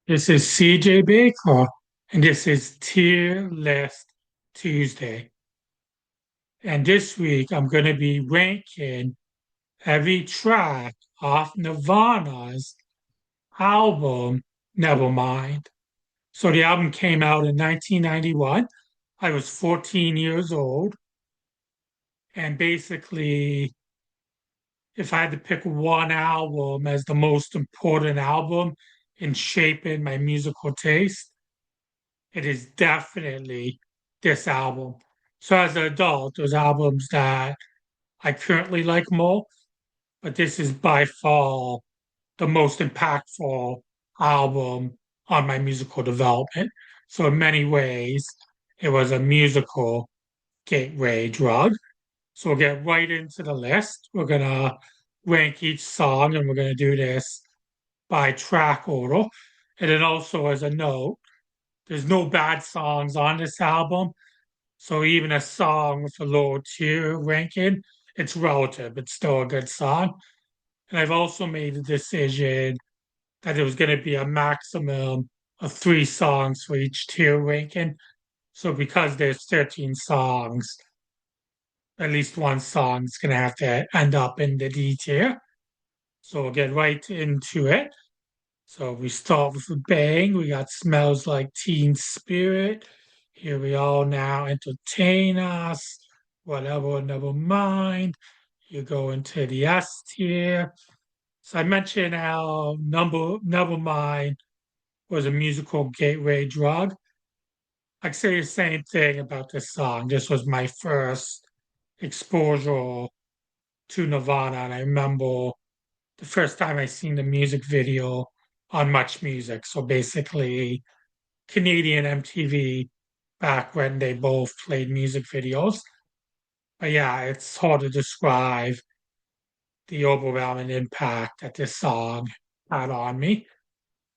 This is CJ Baker, and this is Tier List Tuesday. And this week, I'm going to be ranking every track off Nirvana's album, Nevermind. So the album came out in 1991. I was 14 years old. And basically, if I had to pick one album as the most important album in shaping my musical taste, it is definitely this album. So as an adult, there's albums that I currently like more, but this is by far the most impactful album on my musical development. So in many ways, it was a musical gateway drug. So we'll get right into the list. We're gonna rank each song and we're gonna do this by track order. And then also as a note, there's no bad songs on this album. So even a song with a low tier ranking, it's relative. It's still a good song. And I've also made a decision that there was going to be a maximum of three songs for each tier ranking. So because there's 13 songs, at least one song is going to have to end up in the D tier. So we'll get right into it. So we start with a bang. We got Smells Like Teen Spirit. Here we all now entertain us. Whatever, never mind. You go into the S tier. So I mentioned how Nevermind was a musical gateway drug. I say the same thing about this song. This was my first exposure to Nirvana, and I remember the first time I seen the music video on Much Music. So basically, Canadian MTV back when they both played music videos. But yeah, it's hard to describe the overwhelming impact that this song had on me.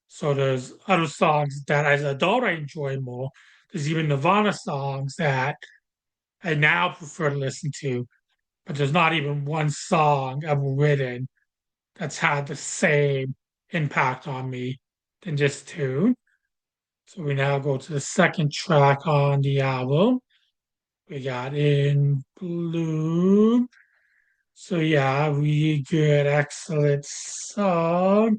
So there's other songs that as an adult I enjoy more. There's even Nirvana songs that I now prefer to listen to, but there's not even one song ever written that's had the same impact on me than this tune. So we now go to the second track on the album. We got In Bloom. So yeah, really good, excellent song.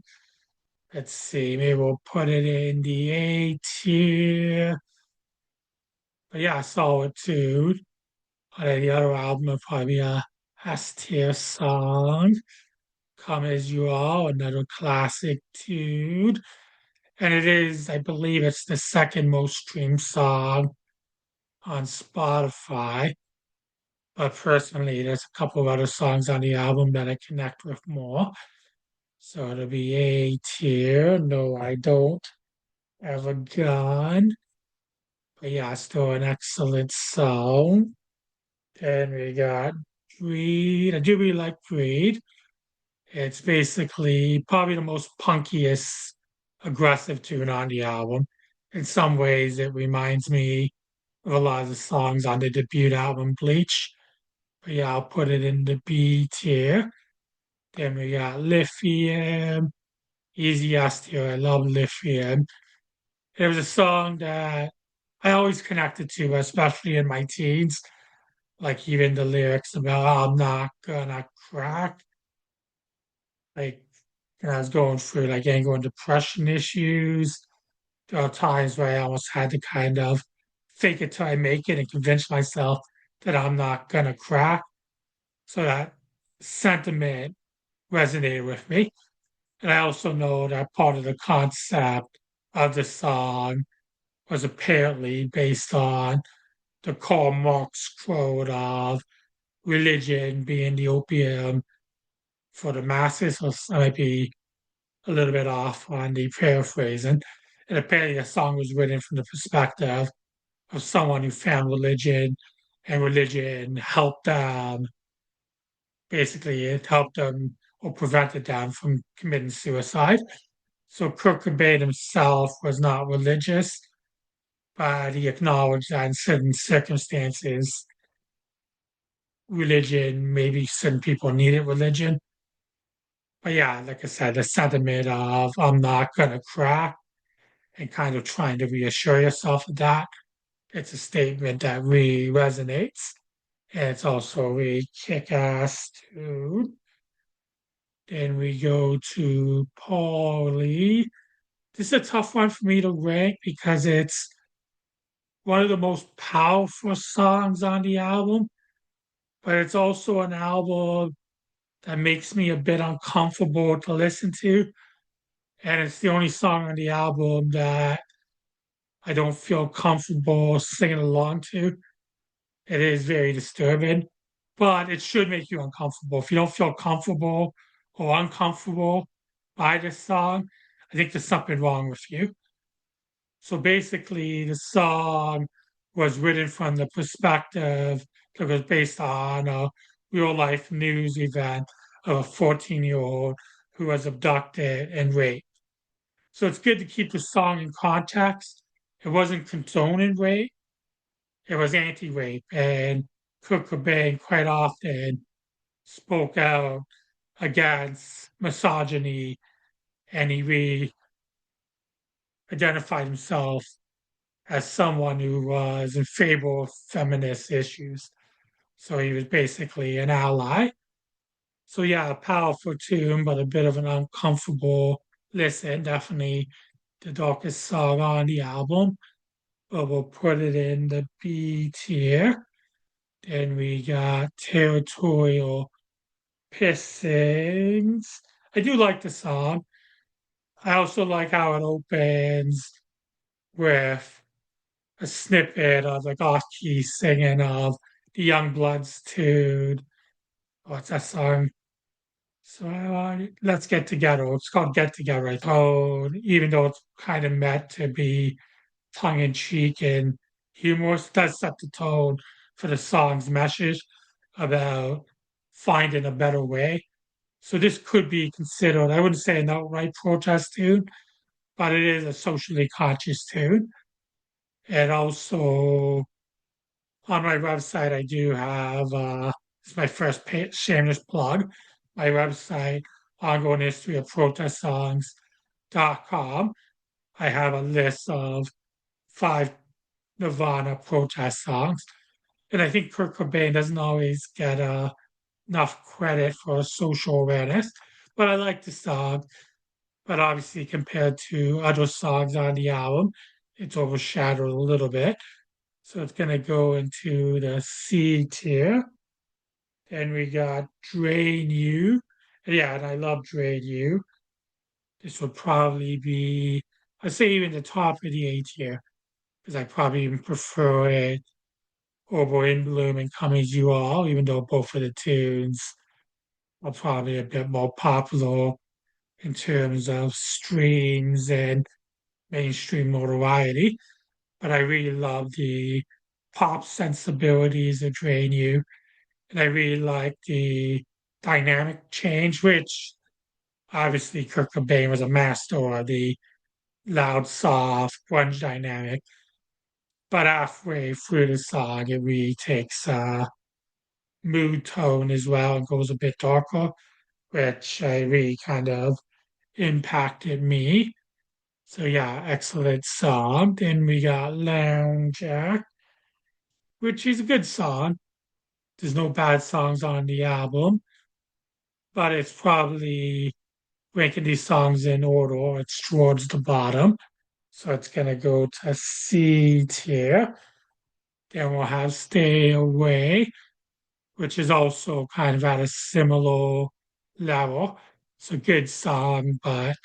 Let's see, maybe we'll put it in the A tier. But yeah, solid tune. On the other album, it'll probably be a S tier song. Come As You Are, another classic tune. And it is, I believe it's the second most streamed song on Spotify. But personally, there's a couple of other songs on the album that I connect with more. So it'll be A tier. No, I don't have a gun. But yeah, still an excellent song. Then we got Breed. I do really like Breed. It's basically probably the most punkiest, aggressive tune on the album. In some ways, it reminds me of a lot of the songs on the debut album, Bleach. But yeah, I'll put it in the B tier. Then we got Lithium, Easy S tier. I love Lithium. It was a song that I always connected to, especially in my teens. Like even the lyrics about I'm not gonna crack. Like I was going through like anger and depression issues. There are times where I almost had to kind of fake it till I make it and convince myself that I'm not gonna crack. So that sentiment resonated with me. And I also know that part of the concept of the song was apparently based on the Karl Marx quote of religion being the opium for the masses. So I might be a little bit off on the paraphrasing. And apparently the song was written from the perspective of someone who found religion and religion helped them, basically it helped them or prevented them from committing suicide. So Kurt Cobain himself was not religious, but he acknowledged that in certain circumstances, religion, maybe certain people needed religion. But yeah, like I said, the sentiment of I'm not gonna crack and kind of trying to reassure yourself of that. It's a statement that really resonates. And it's also a really kick-ass tune. Then we go to Paulie. This is a tough one for me to rank because it's one of the most powerful songs on the album, but it's also an album that makes me a bit uncomfortable to listen to. And it's the only song on the album that I don't feel comfortable singing along to. It is very disturbing, but it should make you uncomfortable. If you don't feel comfortable or uncomfortable by this song, I think there's something wrong with you. So basically, the song was written from the perspective that was based on a real life news event of a 14-year-old who was abducted and raped. So it's good to keep the song in context. It wasn't condoning rape, it was anti rape. And Kurt Cobain quite often spoke out against misogyny and he really identified himself as someone who was in favor of feminist issues. So he was basically an ally. So yeah, a powerful tune, but a bit of an uncomfortable listen. Definitely the darkest song on the album, but we'll put it in the B tier. Then we got Territorial Pissings. I do like the song. I also like how it opens with a snippet of like off-key singing of the Young Bloods tune. What's that song? So let's get together. It's called Get Together. So even though it's kind of meant to be tongue in cheek and humorous, it does set the tone for the song's message about finding a better way. So this could be considered, I wouldn't say an outright protest tune, but it is a socially conscious tune. And also on my website, I do have, it's my first shameless plug, my website, ongoing history of protest songs.com. I have a list of 5 Nirvana protest songs. And I think Kurt Cobain doesn't always get enough credit for social awareness, but I like the song. But obviously, compared to other songs on the album, it's overshadowed a little bit. So it's going to go into the C tier. Then we got Drain You. Yeah, and I love Drain You. This would probably be, I'd say even the top of the A tier, because I probably even prefer it over In Bloom and Come As You All, even though both of the tunes are probably a bit more popular in terms of streams and mainstream notoriety. But I really love the pop sensibilities of Drain You. And I really like the dynamic change, which obviously Kurt Cobain was a master of the loud, soft, grunge dynamic. But halfway through the song, it really takes a mood tone as well and goes a bit darker, which really kind of impacted me. So yeah, excellent song. Then we got Lounge Act, which is a good song. There's no bad songs on the album, but it's probably ranking these songs in order. It's towards the bottom. So it's gonna go to C tier. Then we'll have Stay Away, which is also kind of at a similar level. It's a good song, but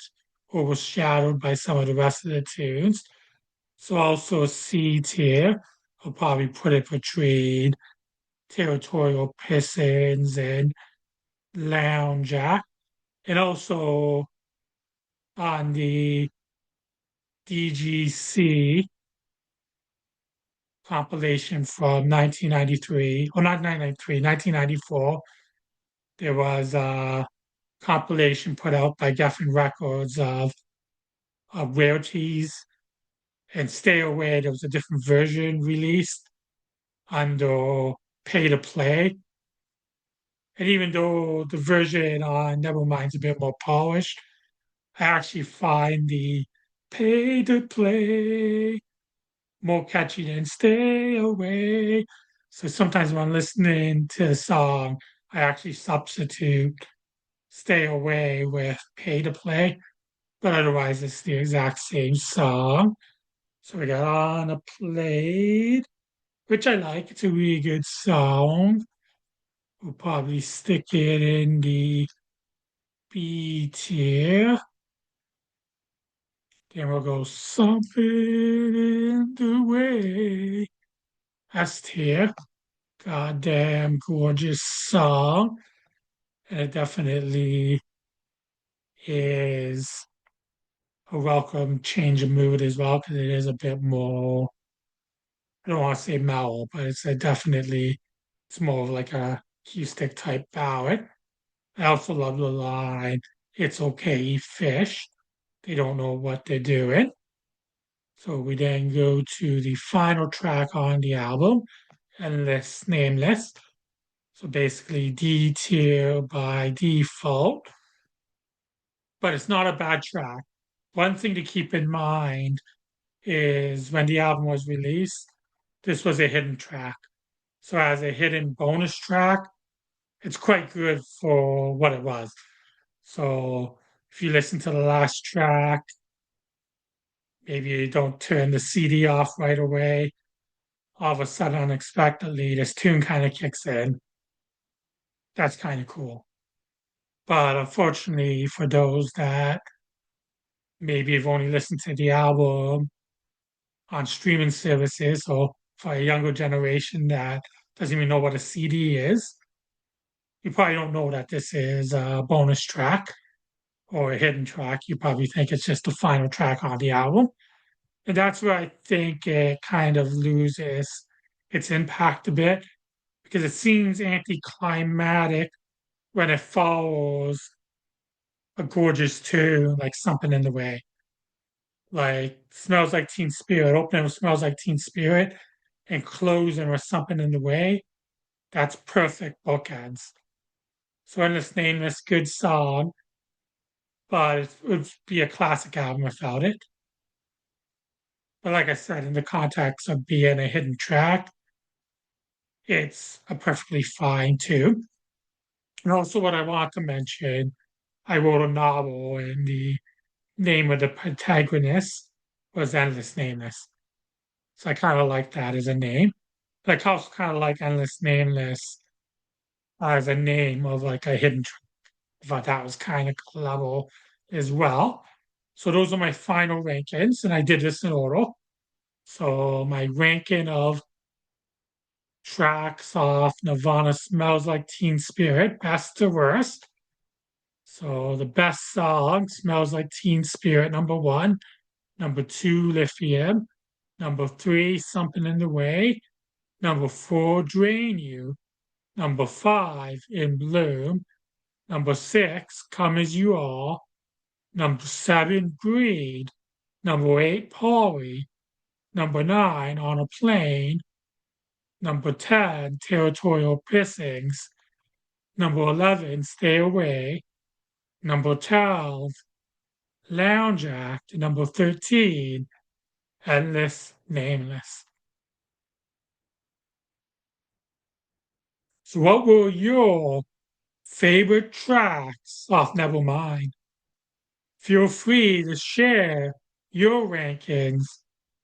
overshadowed by some of the rest of the tunes. So also C tier. I'll probably put it between Territorial Pistons and Lounge Act. And also on the DGC compilation from 1993, or not 1993, 1994, there was a compilation put out by Geffen Records of rarities and Stay Away. There was a different version released under Pay to Play. And even though the version on Nevermind's a bit more polished, I actually find the Pay to play, more catchy than stay away. So sometimes when I'm listening to a song, I actually substitute stay away with pay to play, but otherwise it's the exact same song. So we got on a plate, which I like. It's a really good song. We'll probably stick it in the B tier. Then we'll go something in the way. S tier. Goddamn gorgeous song. And it definitely is a welcome change of mood as well, because it is a bit more, I don't want to say mellow, but it's more of like a acoustic type ballad. I also love the line, it's okay, eat fish. They don't know what they're doing. So we then go to the final track on the album, Endless Nameless. So basically D tier by default, but it's not a bad track. One thing to keep in mind is when the album was released, this was a hidden track. So as a hidden bonus track, it's quite good for what it was. So if you listen to the last track, maybe you don't turn the CD off right away. All of a sudden, unexpectedly, this tune kind of kicks in. That's kind of cool. But unfortunately, for those that maybe have only listened to the album on streaming services, or for a younger generation that doesn't even know what a CD is, you probably don't know that this is a bonus track or a hidden track. You probably think it's just the final track on the album. And that's where I think it kind of loses its impact a bit, because it seems anticlimactic when it follows a gorgeous tune like Something in the Way. Like Smells Like Teen Spirit, opening with Smells Like Teen Spirit and closing with Something in the Way. That's perfect bookends. So Endless Nameless, good song, but it would be a classic album without it. But like I said, in the context of being a hidden track, it's a perfectly fine tune. And also, what I want to mention, I wrote a novel, and the name of the protagonist was Endless Nameless. So I kind of like that as a name. But I also kind of like Endless Nameless as a name of like a hidden track. I thought that was kind of clever as well. So those are my final rankings, and I did this in order. So my ranking of tracks off Nirvana Smells Like Teen Spirit, best to worst. So the best song, Smells Like Teen Spirit, number one. Number two, Lithium. Number three, Something in the Way. Number four, Drain You. Number five, In Bloom. Number six, Come As You Are. Number seven, Breed. Number eight, Polly. Number nine, On a Plane. Number 10, Territorial Pissings. Number 11, Stay Away. Number 12, Lounge Act. Number 13, Endless Nameless. So, what were your favorite tracks off Nevermind? Feel free to share your rankings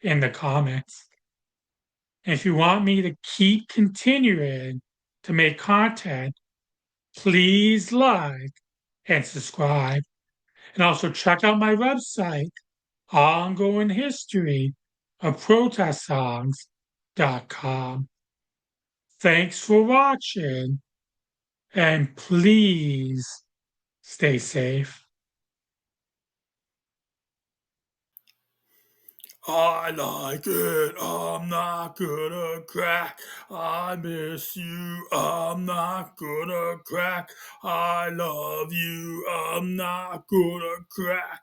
in the comments. And if you want me to keep continuing to make content, please like and subscribe. And also check out my website, Ongoing History of Protest Songs.com. Thanks for watching, and please stay safe. I like it, I'm not gonna crack. I miss you, I'm not gonna crack. I love you, I'm not gonna crack.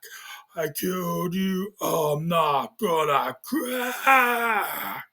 I killed you, I'm not gonna crack.